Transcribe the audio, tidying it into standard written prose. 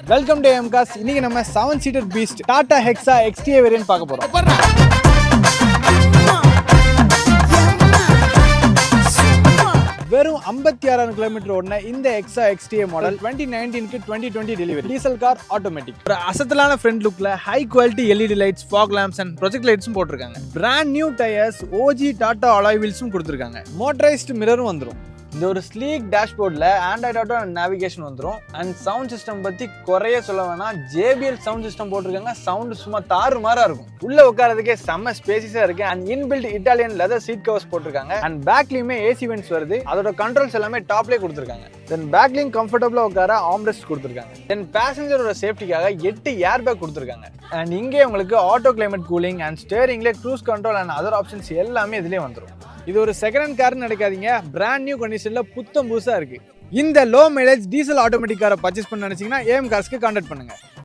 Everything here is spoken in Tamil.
Welcome to AM Cars. இன்னைக்கு நம்ம 7-seater beast Tata Hexa XTA variant பார்க்க போறோம். வெறும் 56,000 கிலோமீட்டர் ஓடின இந்த Hexa XTA மாடல் 2019க்கு 2020 டெலிவரி டீசல் கார் ஆட்டோமேட்டிக். ஒரு அசத்தலான ஃப்ரண்ட் லுக்ல high quality LED lights, fog lamps and project லைட்ஸும் போட்டிருக்காங்க. Brand new tyres, OG Tata alloy வீல்ஸும் கொடுத்துருக்காங்க. மோட்டரைஸ்டு மிரரும் வந்துடும். இந்த ஒரு ஸ்லீக் டேஷ்போர்டில் ஆண்ட்ராய்ட் ஆட்டோ அண்ட் நேவிகேஷன் வந்துடும். அண்ட் சவுண்ட் சிஸ்டம் பற்றி குறைய சொல்ல வேணாம், JBL சவுண்ட் சிஸ்டம் போட்டிருக்காங்க. சவுண்டு சும்மா தாறு மாறா இருக்கும். உள்ள உட்காரதுக்கே செம்ம ஸ்பேசிஸா இருக்கு. And inbuilt Italian leather seat covers போட்டிருக்காங்க. அண்ட் பேக்லயுமே AC வென்ட்ஸ் வருது. அதோட கண்ட்ரோல்ஸ் எல்லாமே டாப்லேயே கொடுத்துருக்காங்க. தென் பேக்லையும் கம்ஃபர்டபுளா உட்கார ஆம்ரெஸ்ட் கொடுத்துருக்காங்க. தென் பேசஞ்சரோட சேஃப்டிக்காக 8 ஏர் பேக் கொடுத்துருக்காங்க. அண்ட் இங்கே உங்களுக்கு ஆட்டோ கிளைமேட் கூலிங் அண்ட் ஸ்டேரிங்ல cruise control and other options எல்லாமே இதுலயே வந்துடும். இது ஒரு செகண்ட் ஹேண்ட் கார்னு நினைக்காதீங்க, பிராண்ட் நியூ கண்டிஷன்ல புத்தம் புதுசா இருக்கு. இந்த லோ மைலேஜ் டீசல் ஆட்டோமேட்டிக் காரை பர்ச்சேஸ் பண்ண நினைச்சீங்கன்னா AM Carsக்கு கான்டாக்ட் பண்ணுங்க.